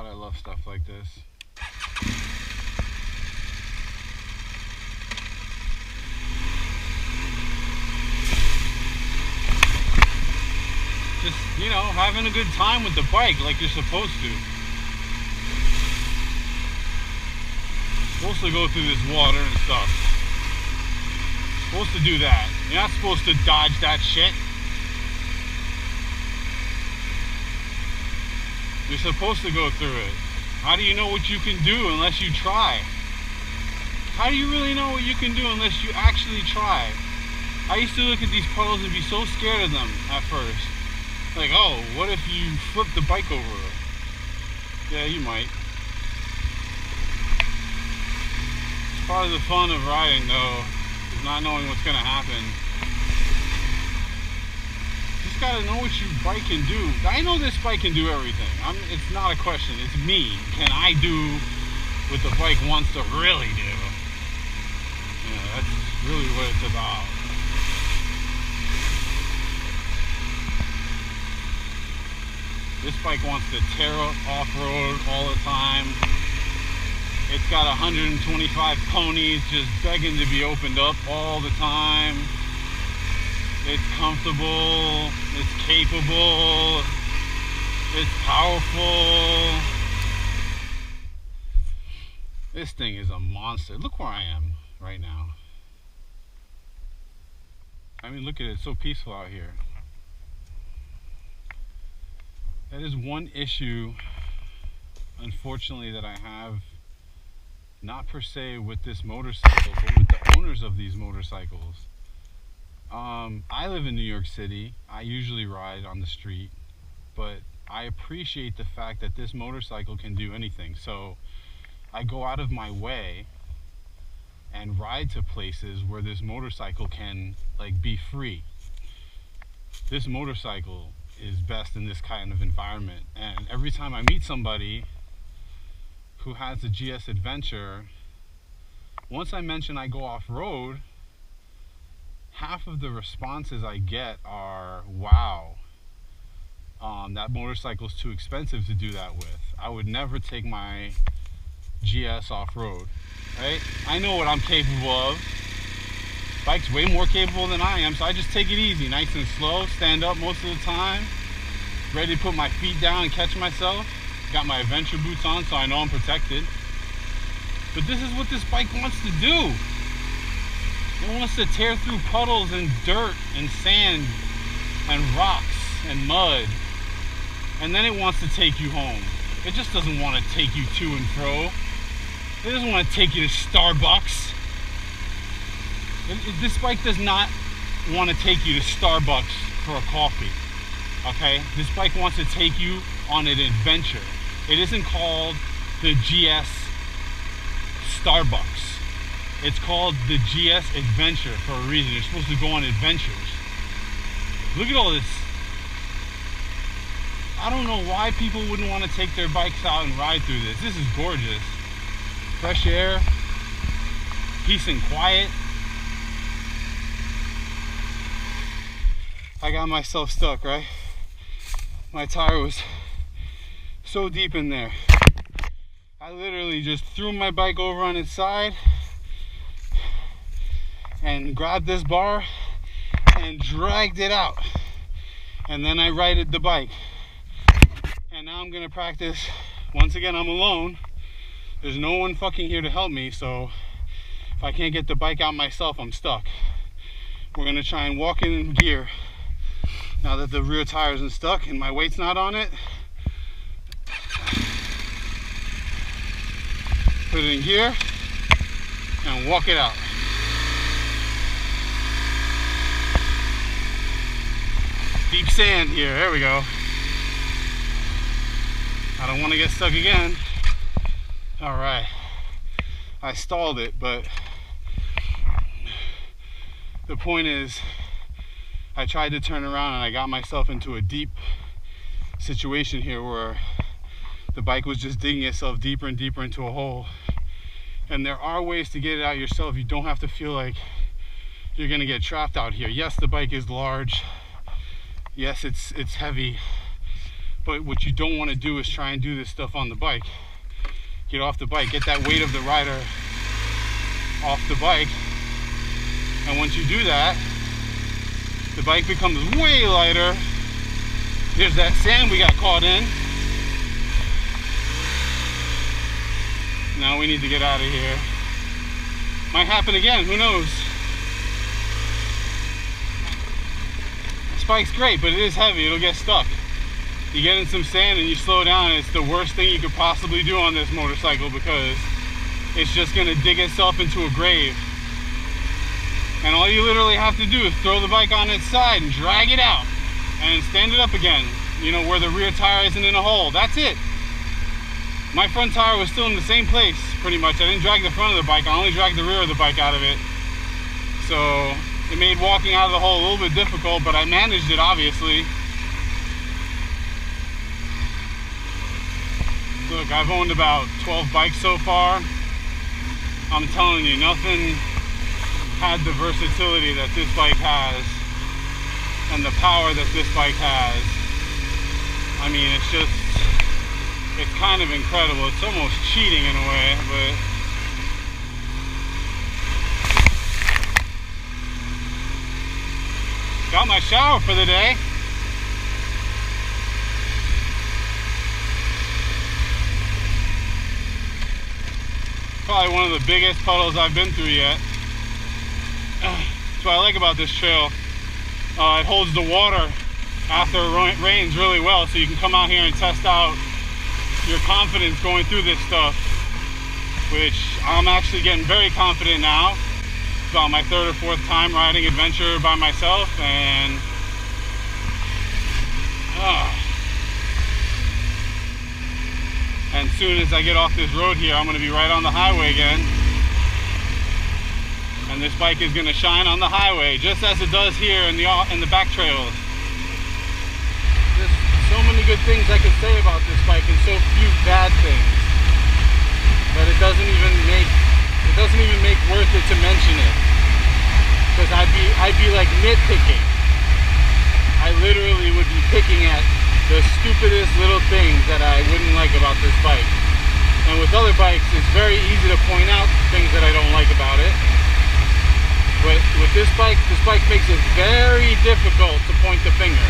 I love stuff like this. Just, you know, having a good time with the bike like you're supposed to. Supposed to go through this water and stuff. Supposed to do that. You're not supposed to dodge that shit. You're supposed to go through it. How do you know what you can do unless you try? How do you really know what you can do unless you actually try? I used to look at these puddles and be so scared of them at first. Like, oh, what if you flip the bike over? Yeah, you might. It's part of the fun of riding, though, is not knowing what's gonna happen. Just gotta know what your bike can do. I know this bike can do everything. It's not a question. It's me. Can I do what the bike wants to really do? Yeah, that's really what it's about. This bike wants to tear up off-road all the time. It's got 125 ponies just begging to be opened up all the time. It's comfortable, it's capable, it's powerful. This thing is a monster. Look where I am right now. I mean, look at it, it's so peaceful out here. That is one issue, unfortunately, that I have, not per se with this motorcycle, but with the owners of these motorcycles. I live in New York City. I usually ride on the street, but I appreciate the fact that this motorcycle can do anything. So I go out of my way and ride to places where this motorcycle can, like, be free. This motorcycle is best in this kind of environment, and every time I meet somebody who has a GS Adventure, once I mention I go off-road, half of the responses I get are, wow, that motorcycle's too expensive to do that with. I would never take my GS off-road, right? I know what I'm capable of. Bike's way more capable than I am, so I just take it easy, nice and slow, stand up most of the time, ready to put my feet down and catch myself. Got my adventure boots on, so I know I'm protected. But this is what this bike wants to do. It wants to tear through puddles and dirt and sand and rocks and mud, and then it wants to take you home. It just doesn't want to take you to and fro. It doesn't want to take you to Starbucks. This bike does not want to take you to Starbucks for a coffee, okay? This bike wants to take you on an adventure. It isn't called the GS Starbucks. It's called the GS Adventure for a reason. You're supposed to go on adventures. Look at all this. I don't know why people wouldn't want to take their bikes out and ride through this. This is gorgeous. Fresh air, peace and quiet. I got myself stuck, right? My tire was so deep in there. I literally just threw my bike over on its side and grabbed this bar and dragged it out. And then I righted the bike. And now I'm gonna practice. Once again, I'm alone. There's no one fucking here to help me, so if I can't get the bike out myself, I'm stuck. We're gonna try and walk in gear. Now that the rear tire isn't stuck and my weight's not on it, put it in gear and walk it out. Deep sand here, there we go. I don't want to get stuck again. All right, I stalled it, but the point is, I tried to turn around and I got myself into a deep situation here where the bike was just digging itself deeper and deeper into a hole. And there are ways to get it out yourself. You don't have to feel like you're gonna get trapped out here. Yes, the bike is large. Yes, it's heavy, But what you don't want to do is try and do this stuff on the bike. Get off the bike, get that weight of the rider off the bike, and once you do that, the bike becomes way lighter. There's that sand we got caught in. Now we need to get out of here. Might happen again, who knows? This bike's great, but it is heavy, it'll get stuck. You get in some sand and you slow down, it's the worst thing you could possibly do on this motorcycle, because it's just gonna dig itself into a grave. And all you literally have to do is throw the bike on its side and drag it out and stand it up again, you know, where the rear tire isn't in a hole. That's it. My front tire was still in the same place, pretty much. I didn't drag the front of the bike, I only dragged the rear of the bike out of it. So it made walking out of the hole a little bit difficult, but I managed it, obviously. Look, I've owned about 12 bikes so far. I'm telling you, nothing had the versatility that this bike has and the power that this bike has. I mean, it's kind of incredible. It's almost cheating in a way, but got my shower for the day. Probably one of the biggest puddles I've been through yet. That's what I like about this trail. It holds the water after it rains really well, so you can come out here and test out your confidence going through this stuff, which I'm actually getting very confident now. It's about my third or fourth time riding Adventure by myself, and and soon as I get off this road here, I'm going to be right on the highway again. And this bike is going to shine on the highway, just as it does here in the back trails. There's so many good things I could say about this bike and so few bad things. But it doesn't even make worth it to mention it. Because I'd be like nitpicking. I literally would be picking at the stupidest little things that I wouldn't like about this bike. And with other bikes, it's very easy to point out things that I don't like about it. But with this bike makes it very difficult to point the finger.